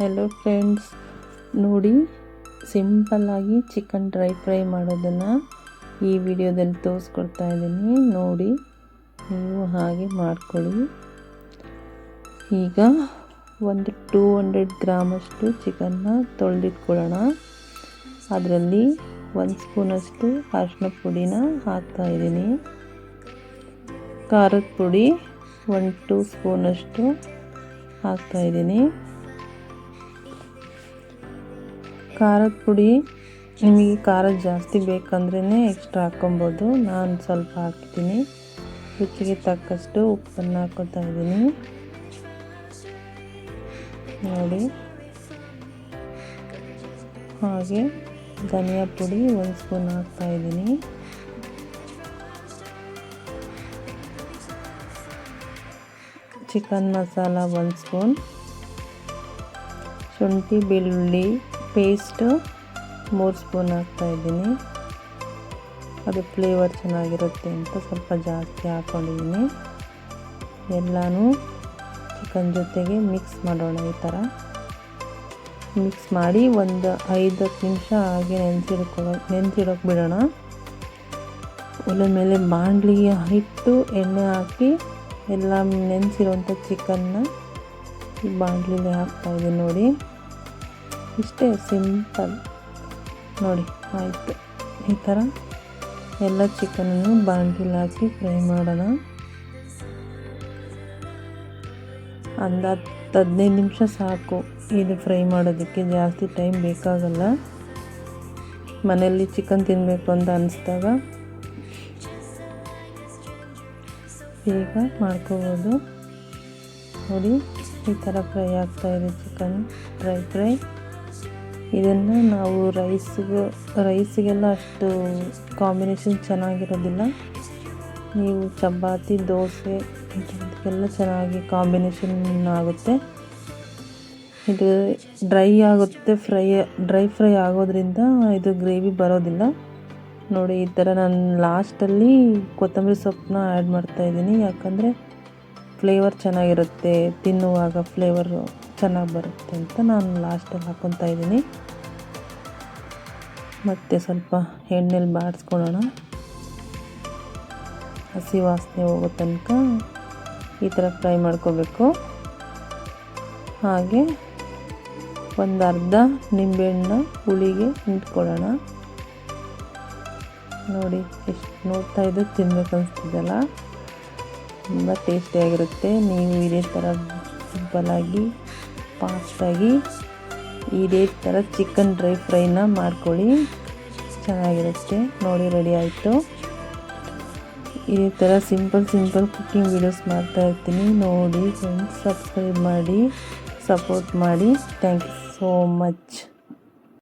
Hello friends, ನೋಡಿ ಸಿಂಪಲ್ಲಾಗಿ chicken dry fry ಮಾಡೋದನ್ನು ಈ ವಿಡಿಯೋದಲ್ಲಿ ತೋರಿಸ್ಕೊಡ್ತಾ ಇದ್ದೀನಿ. ನೋಡಿ ನೀವು ಹಾಗೆ ಮಾಡ್ಕೊಳ್ಳಿ. ಈಗ ಒಂದು 200 ಗ್ರಾಮಷ್ಟು ಚಿಕನ್ನ ತೊಳೆದಿಟ್ಕೊಳ್ಳೋಣ. ಅದರಲ್ಲಿ 1 ಸ್ಪೂನಷ್ಟು ಅರಿಶಿನ ಪುಡಿನ ಹಾಕ್ತಾಯಿದ್ದೀನಿ. ಖಾರದ ಪುಡಿ 1-2 ಸ್ಪೂನಷ್ಟು ಹಾಕ್ತಾಯಿದ್ದೀನಿ. ಖಾರದ ಪುಡಿ ನಿಮಗೆ ಖಾರ ಜಾಸ್ತಿ ಬೇಕಂದ್ರೇ ಎಕ್ಸ್ಟ್ರಾ ಹಾಕ್ಕೊಬೋದು. ನಾನು ಸ್ವಲ್ಪ ಹಾಕ್ತೀನಿ. ರುಚಿಗೆ ತಕ್ಕಷ್ಟು ಉಪ್ಪನ್ನು ಹಾಕ್ಕೊತಾ ಇದ್ದೀನಿ. ನೋಡಿ, ಹಾಗೆ ಧನಿಯಾ ಪುಡಿ 1 ಸ್ಪೂನ್ ಹಾಕ್ತಾಯಿದ್ದೀನಿ. ಚಿಕನ್ ಮಸಾಲ 1 ಸ್ಪೂನ್, ಶುಂಠಿ ಬೆಳ್ಳುಳ್ಳಿ ಪೇಸ್ಟ್ 3 ಸ್ಪೂನ್ ಹಾಕ್ತಾಯಿದ್ದೀನಿ. ಅದು ಫ್ಲೇವರ್ ಚೆನ್ನಾಗಿರುತ್ತೆ ಅಂತ ಸ್ವಲ್ಪ ಜಾಸ್ತಿ ಹಾಕ್ಕೊಂಡಿದ್ದೀನಿ. ಎಲ್ಲನೂ ಚಿಕನ್ ಜೊತೆಗೆ ಮಿಕ್ಸ್ ಮಾಡೋಣ. ಈ ಥರ ಮಿಕ್ಸ್ ಮಾಡಿ ಒಂದು 5-10 ನಿಮಿಷ ಹಾಗೆ ನೆನೆಸಿಡೋಕೆ ಬಿಡೋಣ. ಒಲೆ ಮೇಲೆ ಬಾಣಲಿಗೆ ಇಟ್ಟು ಎಣ್ಣೆ ಹಾಕಿ ಎಲ್ಲ ನೆನೆಸಿರೋಂಥ ಚಿಕನ್ನ ಈ ಬಾಣಲಿಗೆ ಹಾಕ್ತಾಯಿದ್ದೀನಿ. ನೋಡಿ, ಇಷ್ಟೇ ಸಿಂಪಲ್. ನೋಡಿ, ಆಯಿತು. ಈ ಥರ ಎಲ್ಲ ಚಿಕನನ್ನು ಬಾಣಲಿಗೆ ಹಾಕಿ ಫ್ರೈ ಮಾಡೋಣ. ಒಂದು 10-15 ನಿಮಿಷ ಸಾಕು ಇದು ಫ್ರೈ ಮಾಡೋದಕ್ಕೆ. ಜಾಸ್ತಿ ಟೈಮ್ ಬೇಕಾಗಲ್ಲ. ಮನೆಯಲ್ಲಿ ಚಿಕನ್ ತಿನ್ನಬೇಕು ಅಂತ ಅನಿಸ್ದಾಗ ಬೇಗ ಮಾಡ್ಕೋಬೋದು. ನೋಡಿ, ಈ ಥರ ಫ್ರೈ ಆಗ್ತಾಯಿದೆ ಚಿಕನ್ ಡ್ರೈ ಫ್ರೈ. ಇದನ್ನು ನಾವು ರೈಸಿಗೆಲ್ಲ ಅಷ್ಟು ಕಾಂಬಿನೇಷನ್ ಚೆನ್ನಾಗಿರೋದಿಲ್ಲ. ನೀವು ಚಪಾತಿ, ದೋಸೆ ಇದಕ್ಕೆಲ್ಲ ಚೆನ್ನಾಗಿ ಕಾಂಬಿನೇಷನ್ ಆಗುತ್ತೆ. ಇದು ಡ್ರೈ ಆಗುತ್ತೆ. ಡ್ರೈ ಫ್ರೈ ಆಗೋದ್ರಿಂದ ಇದು ಗ್ರೇವಿ ಬರೋದಿಲ್ಲ. ನೋಡಿ, ಈ ಥರ ನಾನು ಲಾಸ್ಟಲ್ಲಿ ಕೊತ್ತಂಬರಿ ಸೊಪ್ಪನ್ನ ಆ್ಯಡ್ ಮಾಡ್ತಾಯಿದ್ದೀನಿ. ಯಾಕಂದರೆ ಫ್ಲೇವರ್ ಚೆನ್ನಾಗಿರುತ್ತೆ, ತಿನ್ನುವಾಗ ಫ್ಲೇವರು ಚೆನ್ನಾಗಿ ಬರುತ್ತೆ ಅಂತ ನಾನು ಲಾಸ್ಟಲ್ಲಿ ಹಾಕ್ಕೊತಾ ಇದ್ದೀನಿ. ಮತ್ತು ಸ್ವಲ್ಪ ಎಣ್ಣೆಲಿ ಬಾಡಿಸ್ಕೊಳ್ಳೋಣ. ಹಸಿ ವಾಸನೆ ಹೋಗೋ ತನಕ ಈ ಥರ ಫ್ರೈ ಮಾಡ್ಕೋಬೇಕು. ಹಾಗೆ ಒಂದು ಅರ್ಧ ನಿಂಬೆಹಣ್ಣು ಹುಳಿಗೆ ಹಿಂಡ್ಕೊಳ್ಳೋಣ. ನೋಡಿ, ಎಷ್ಟು ನೋಡ್ತಾ ಇದ್ದು ತಿನ್ಬೇಕು ಅನಿಸ್ತಿದ್ದಲ್ಲ. ತುಂಬ ಟೇಸ್ಟಿಯಾಗಿರುತ್ತೆ. ನೀವು ಇದೇ ಥರ ಸಿಂಪಲ್ಲಾಗಿ ಫಾಸ್ಟಾಗಿ ಇದೇ ಥರ ಚಿಕನ್ ಡ್ರೈ ಫ್ರೈನ ಮಾಡ್ಕೊಳ್ಳಿ, ಚೆನ್ನಾಗಿರುತ್ತೆ. ನೋಡಿ, ರೆಡಿ ಆಯಿತು. ಇದೇ ಥರ ಸಿಂಪಲ್ ಕುಕ್ಕಿಂಗ್ ವೀಡಿಯೋಸ್ ಮಾಡ್ತಾಯಿರ್ತೀನಿ. ನೋಡಿ ಫ್ರೆಂಡ್ಸ್, ಸಬ್ಸ್ಕ್ರೈಬ್ ಮಾಡಿ, ಸಪೋರ್ಟ್ ಮಾಡಿ. Thank you so much.